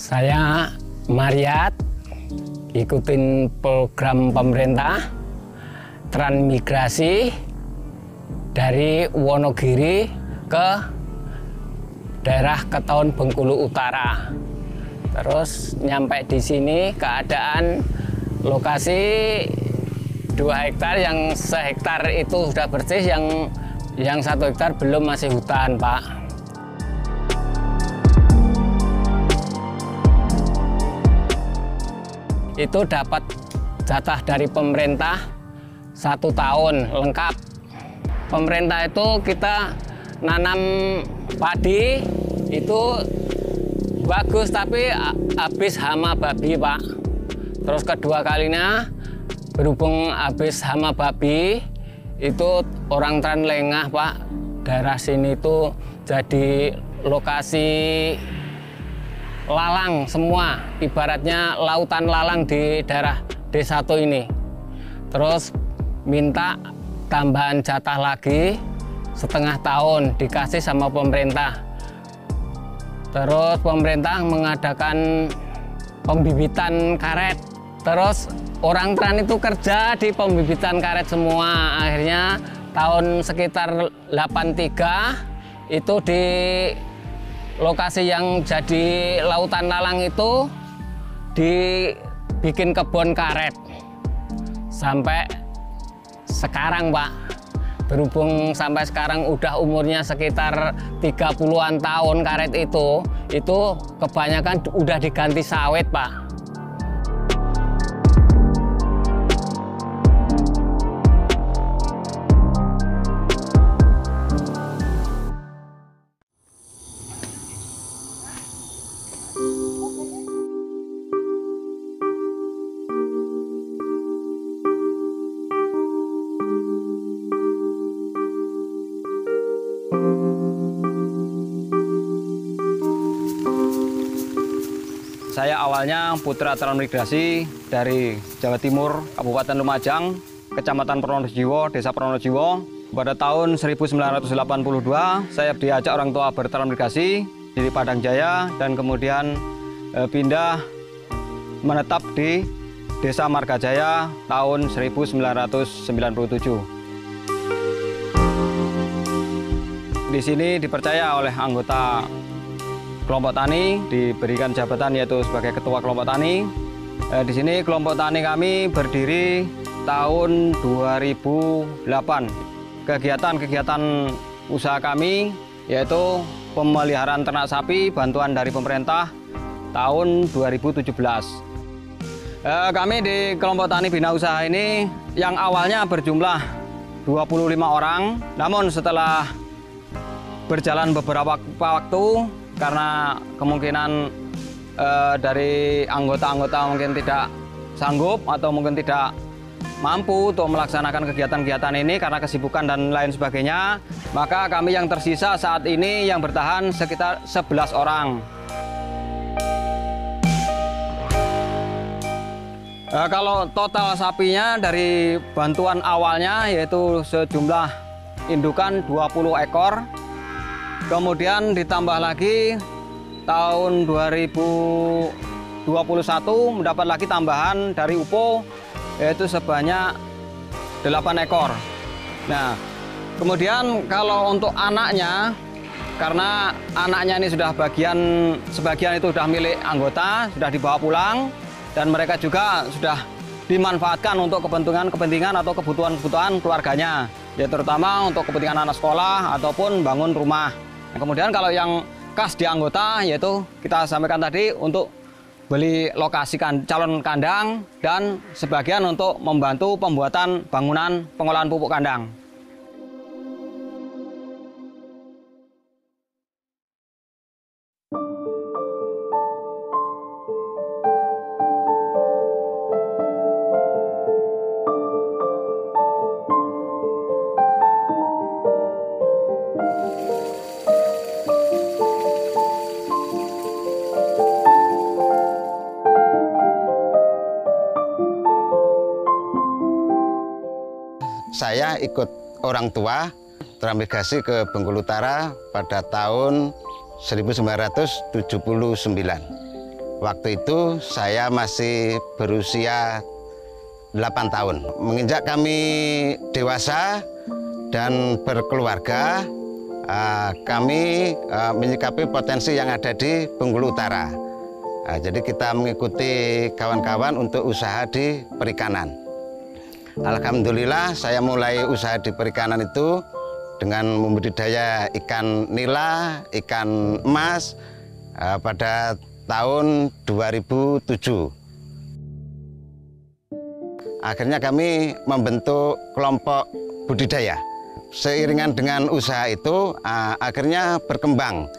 Saya Mariat, ikutin program pemerintah transmigrasi dari Wonogiri ke daerah Ketaun Bengkulu Utara. Terus nyampe di sini keadaan lokasi 2 hektar, yang sehektar itu sudah bersih, yang 1 hektar belum, masih hutan, Pak. Itu dapat jatah dari pemerintah 1 tahun lengkap. Pemerintah itu kita nanam padi itu bagus, tapi habis hama babi, Pak. Terus kedua kalinya berhubung habis hama babi itu orang tren lengah, Pak. Daerah sini itu jadi lokasi lalang semua, ibaratnya lautan lalang di daerah D1 ini. Terus minta tambahan jatah lagi setengah tahun, dikasih sama pemerintah. Terus pemerintah mengadakan pembibitan karet. Terus orang tren itu kerja di pembibitan karet semua. Akhirnya tahun sekitar 83 itu di lokasi yang jadi lautan lalang itu dibikin kebun karet sampai sekarang, Pak. Berhubung sampai sekarang udah umurnya sekitar 30-an tahun karet itu kebanyakan udah diganti sawit, Pak. Saya awalnya putra transmigrasi dari Jawa Timur, Kabupaten Lumajang, Kecamatan Pronojiwo, Desa Pronojiwo. Pada tahun 1982, saya diajak orang tua bertransmigrasi di Padang Jaya dan kemudian pindah menetap di Desa Margajaya tahun 1997. Di sini dipercaya oleh anggota kelompok tani, diberikan jabatan yaitu sebagai ketua kelompok tani. Di sini kelompok tani kami berdiri tahun 2008. Kegiatan-kegiatan usaha kami yaitu pemeliharaan ternak sapi, bantuan dari pemerintah tahun 2017. Kami di kelompok tani bina usaha ini yang awalnya berjumlah 25 orang, namun setelah berjalan beberapa waktu, karena kemungkinan dari anggota-anggota mungkin tidak sanggup atau mungkin tidak mampu untuk melaksanakan kegiatan-kegiatan ini karena kesibukan dan lain sebagainya, maka kami yang tersisa saat ini yang bertahan sekitar 11 orang. Kalau total sapinya dari bantuan awalnya yaitu sejumlah indukan 20 ekor. Kemudian ditambah lagi tahun 2012 mendapat lagi tambahan dari UPO yaitu sebanyak 8 ekor. Nah, kemudian kalau untuk anaknya, karena anaknya ini sudah sebagian itu sudah milik anggota, sudah dibawa pulang, dan mereka juga sudah dimanfaatkan untuk kepentingan atau kebutuhan keluarganya, ya terutama untuk kepentingan anak sekolah ataupun bangun rumah. Nah, kemudian kalau yang khas di anggota yaitu kita sampaikan tadi untuk beli lokasi calon kandang dan sebagian untuk membantu pembuatan bangunan pengolahan pupuk kandang. Saya ikut orang tua transmigrasi ke Bengkulu Utara pada tahun 1979. Waktu itu saya masih berusia 8 tahun. Menginjak kami dewasa dan berkeluarga, kami menyikapi potensi yang ada di Bengkulu Utara. Jadi kita mengikuti kawan-kawan untuk usaha di perikanan. Alhamdulillah saya mulai usaha di perikanan itu dengan membudidaya ikan nila, ikan emas pada tahun 2007. Akhirnya kami membentuk kelompok budidaya. Seiringan dengan usaha itu akhirnya berkembang.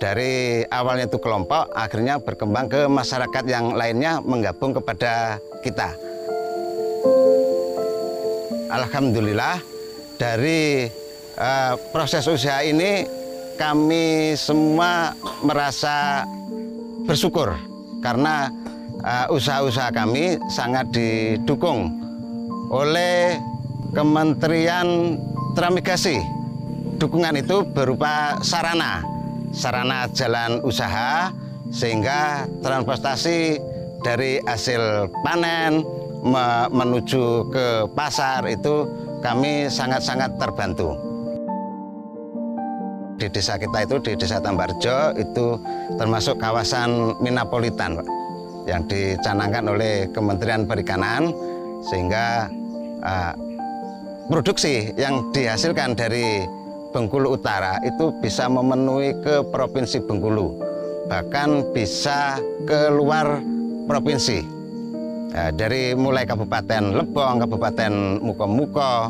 Dari awalnya itu kelompok, akhirnya berkembang ke masyarakat yang lainnya menggabung kepada kita. Alhamdulillah dari proses usaha ini kami semua merasa bersyukur karena usaha-usaha kami sangat didukung oleh Kementerian Transmigrasi. Dukungan itu berupa sarana jalan usaha sehingga transportasi dari hasil panen menuju ke pasar itu kami sangat-sangat terbantu. Di desa kita itu, di desa Tambarjo itu termasuk kawasan minapolitan Pak, yang dicanangkan oleh Kementerian Perikanan, sehingga produksi yang dihasilkan dari Bengkulu Utara itu bisa memenuhi ke Provinsi Bengkulu, bahkan bisa keluar provinsi. Dari mulai Kabupaten Lebong, Kabupaten Muko-Muko,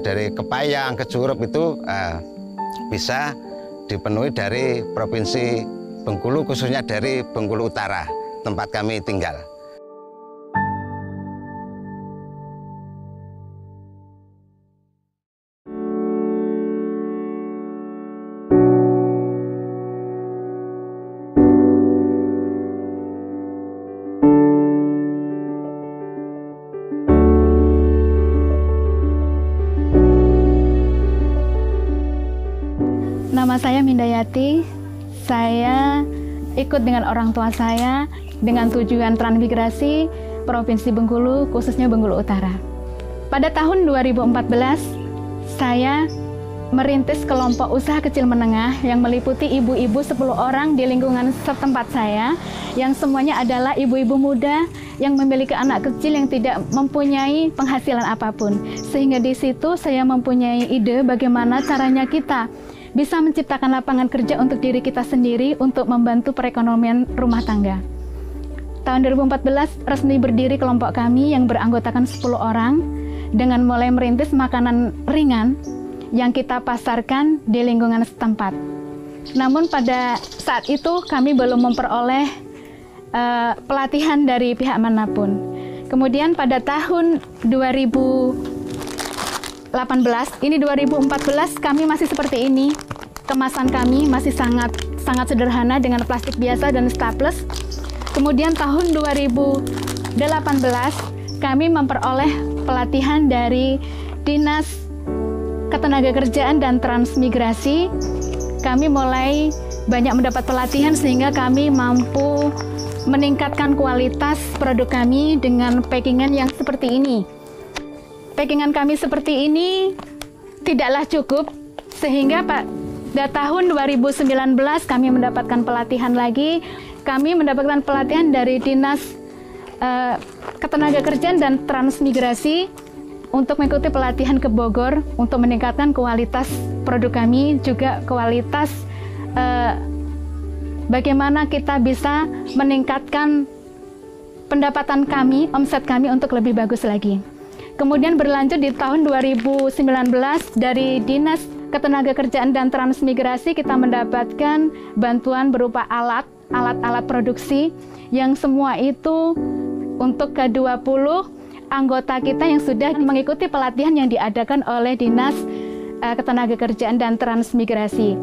dari Kepayang ke Curup itu bisa dipenuhi dari Provinsi Bengkulu, khususnya dari Bengkulu Utara, tempat kami tinggal. Nama saya Mindayati. Saya ikut dengan orang tua saya dengan tujuan transmigrasi Provinsi Bengkulu, khususnya Bengkulu Utara. Pada tahun 2014, saya merintis kelompok usaha kecil menengah yang meliputi ibu-ibu 10 orang di lingkungan setempat saya, yang semuanya adalah ibu-ibu muda yang memiliki anak kecil yang tidak mempunyai penghasilan apapun. Sehingga di situ saya mempunyai ide bagaimana caranya kita bisa menciptakan lapangan kerja untuk diri kita sendiri untuk membantu perekonomian rumah tangga. Tahun 2014 resmi berdiri kelompok kami yang beranggotakan 10 orang dengan mulai merintis makanan ringan yang kita pasarkan di lingkungan setempat. Namun pada saat itu kami belum memperoleh pelatihan dari pihak manapun. Kemudian pada tahun 2018, ini 2014 kami masih seperti ini. Kemasan kami masih sangat sederhana dengan plastik biasa dan staples. Kemudian tahun 2018 kami memperoleh pelatihan dari Dinas Ketenagakerjaan dan Transmigrasi. Kami mulai banyak mendapat pelatihan sehingga kami mampu meningkatkan kualitas produk kami dengan packingan yang seperti ini. Packingan kami seperti ini tidaklah cukup, sehingga pada tahun 2019 kami mendapatkan pelatihan lagi. Kami mendapatkan pelatihan dari Dinas Ketenagakerjaan dan Transmigrasi untuk mengikuti pelatihan ke Bogor untuk meningkatkan kualitas produk kami, juga kualitas bagaimana kita bisa meningkatkan pendapatan kami, omset kami untuk lebih bagus lagi. Kemudian berlanjut di tahun 2019 dari Dinas Ketenagakerjaan dan Transmigrasi kita mendapatkan bantuan berupa alat-alat produksi yang semua itu untuk ke-20 anggota kita yang sudah mengikuti pelatihan yang diadakan oleh Dinas Ketenagakerjaan dan Transmigrasi.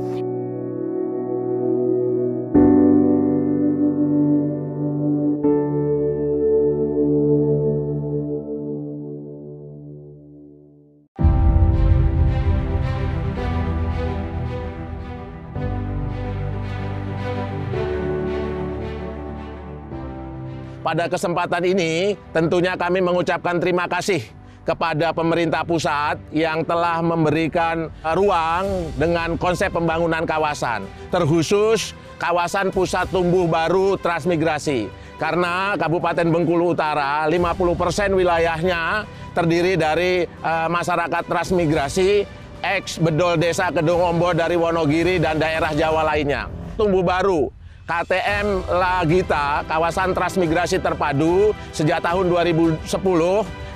Pada kesempatan ini, tentunya kami mengucapkan terima kasih kepada pemerintah pusat yang telah memberikan ruang dengan konsep pembangunan kawasan, terkhusus kawasan pusat tumbuh baru transmigrasi. Karena Kabupaten Bengkulu Utara, 50% wilayahnya terdiri dari masyarakat transmigrasi, ex-bedol desa Kedung Ombo dari Wonogiri dan daerah Jawa lainnya. Tumbuh baru. KTM Lagita, kawasan transmigrasi terpadu sejak tahun 2010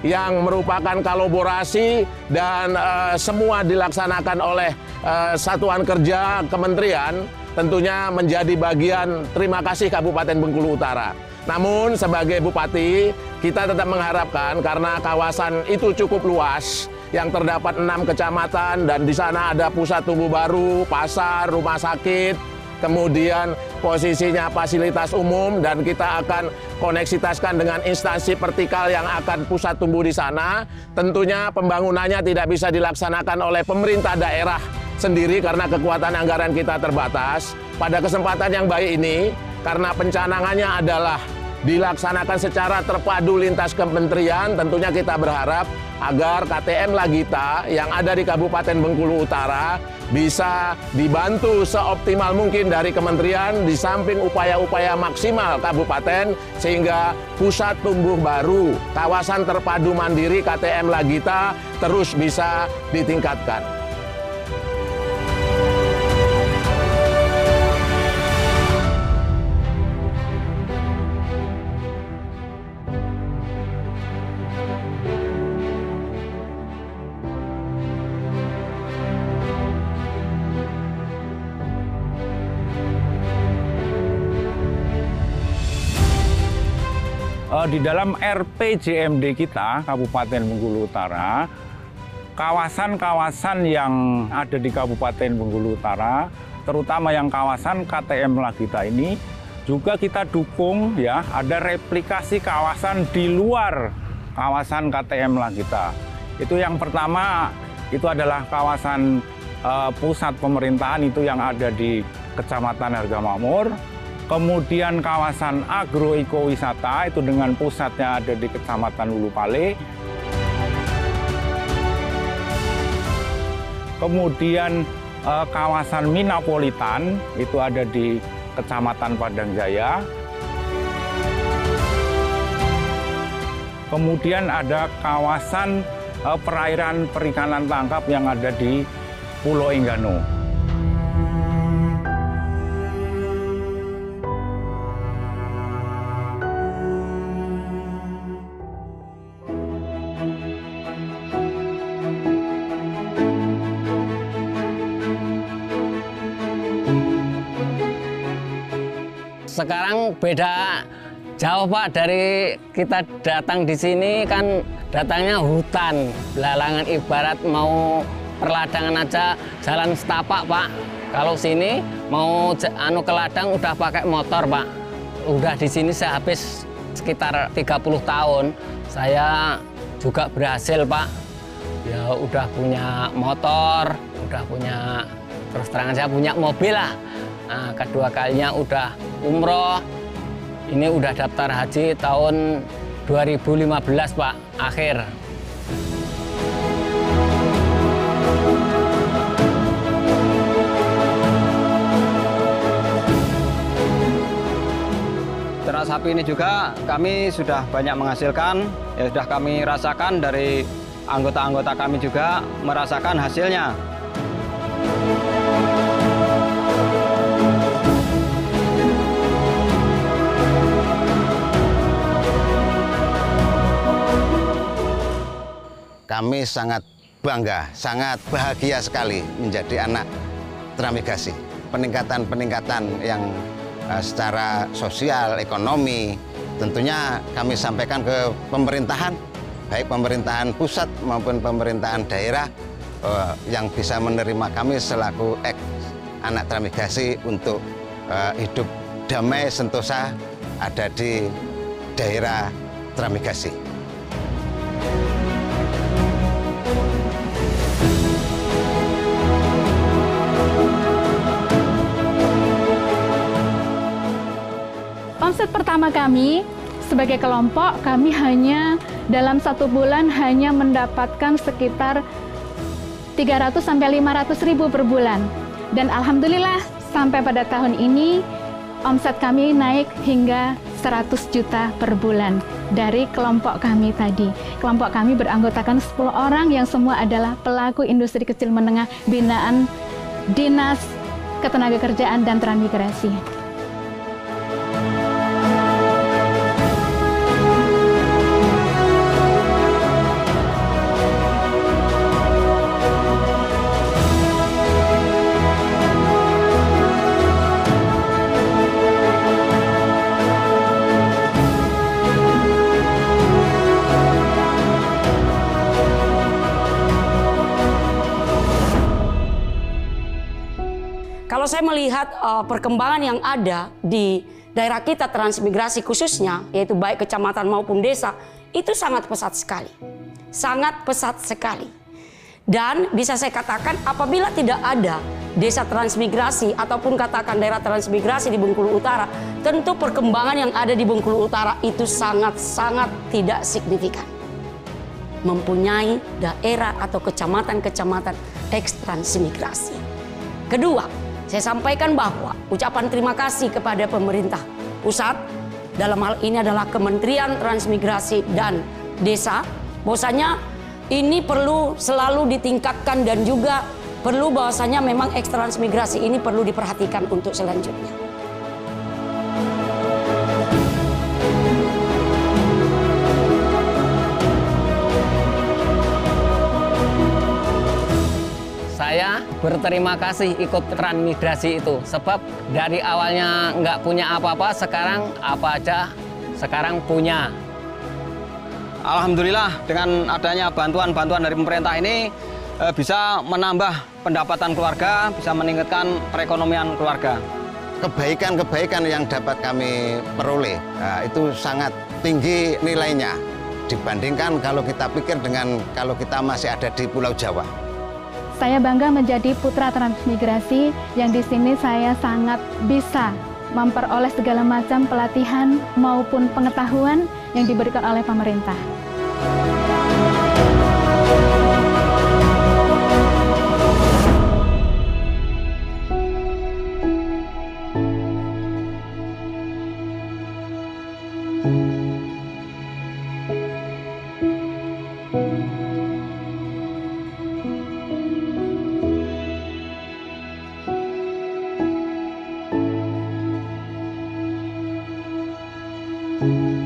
yang merupakan kolaborasi dan semua dilaksanakan oleh satuan kerja kementerian, tentunya menjadi bagian terima kasih Kabupaten Bengkulu Utara. Namun sebagai Bupati, kita tetap mengharapkan karena kawasan itu cukup luas, yang terdapat 6 kecamatan dan di sana ada pusat tumbuh baru, pasar, rumah sakit, kemudian posisinya fasilitas umum, dan kita akan koneksitaskan dengan instansi vertikal yang akan pusat tumbuh di sana. Tentunya pembangunannya tidak bisa dilaksanakan oleh pemerintah daerah sendiri karena kekuatan anggaran kita terbatas. Pada kesempatan yang baik ini, karena pencanangannya adalah dilaksanakan secara terpadu lintas kementerian, tentunya kita berharap agar KTM Lagita yang ada di Kabupaten Bengkulu Utara bisa dibantu seoptimal mungkin dari kementerian di samping upaya-upaya maksimal kabupaten, sehingga pusat tumbuh baru kawasan terpadu mandiri KTM Lagita terus bisa ditingkatkan. Di dalam RPJMD kita, Kabupaten Bengkulu Utara, kawasan-kawasan yang ada di Kabupaten Bengkulu Utara, terutama yang kawasan KTM Lagita ini, juga kita dukung ya, ada replikasi kawasan di luar kawasan KTM Lagita. Itu yang pertama, itu adalah kawasan pusat pemerintahan itu yang ada di Kecamatan Hargamakmur. Kemudian kawasan agroekowisata itu dengan pusatnya ada di Kecamatan Ulu Pale. Kemudian kawasan Minapolitan itu ada di Kecamatan Padang Jaya. Kemudian ada kawasan perairan perikanan tangkap yang ada di Pulau Enggano. Sekarang beda jauh Pak, dari kita datang di sini kan datangnya hutan, belalangan, ibarat mau perladangan aja jalan setapak Pak. Kalau sini mau ke ladang udah pakai motor Pak. Udah di sini saya habis sekitar 30 tahun. Saya juga berhasil Pak. Ya udah punya motor, udah punya, terus terang saya punya mobil lah. Nah, kedua kalinya udah umroh. Ini udah daftar haji tahun 2015 Pak, akhir. Ternak sapi ini juga kami sudah banyak menghasilkan, ya sudah kami rasakan dari anggota-anggota kami juga merasakan hasilnya. Kami sangat bangga, sangat bahagia sekali menjadi anak Tramigasi. Peningkatan-peningkatan yang secara sosial, ekonomi, tentunya kami sampaikan ke pemerintahan, baik pemerintahan pusat maupun pemerintahan daerah yang bisa menerima kami selaku anak Tramigasi untuk hidup damai sentosa ada di daerah Tramigasi. Omset pertama kami sebagai kelompok, kami hanya dalam 1 bulan hanya mendapatkan sekitar 300 sampai 500 ribu per bulan. Dan alhamdulillah sampai pada tahun ini omset kami naik hingga 100 juta per bulan dari kelompok kami tadi. Kelompok kami beranggotakan 10 orang yang semua adalah pelaku industri kecil menengah binaan Dinas Ketenagakerjaan dan Transmigrasi. Kalau saya melihat perkembangan yang ada di daerah kita transmigrasi khususnya, yaitu baik kecamatan maupun desa, itu sangat pesat sekali. Sangat pesat sekali. Dan bisa saya katakan apabila tidak ada desa transmigrasi ataupun katakan daerah transmigrasi di Bengkulu Utara, tentu perkembangan yang ada di Bengkulu Utara itu sangat-sangat tidak signifikan. Mempunyai daerah atau kecamatan-kecamatan eks-transmigrasi. Kedua, saya sampaikan bahwa ucapan terima kasih kepada pemerintah pusat, dalam hal ini adalah Kementerian Transmigrasi dan Desa, bahwasanya ini perlu selalu ditingkatkan dan juga perlu bahwasanya memang eks-transmigrasi ini perlu diperhatikan untuk selanjutnya. Saya berterima kasih ikut transmigrasi itu, sebab dari awalnya nggak punya apa-apa, sekarang apa aja, sekarang punya. Alhamdulillah dengan adanya bantuan-bantuan dari pemerintah ini bisa menambah pendapatan keluarga, bisa meningkatkan perekonomian keluarga. Kebaikan-kebaikan yang dapat kami peroleh itu sangat tinggi nilainya dibandingkan kalau kita pikir dengan kalau kita masih ada di Pulau Jawa. Saya bangga menjadi putra transmigrasi yang di sini saya sangat bisa memperoleh segala macam pelatihan maupun pengetahuan yang diberikan oleh pemerintah. Thank you.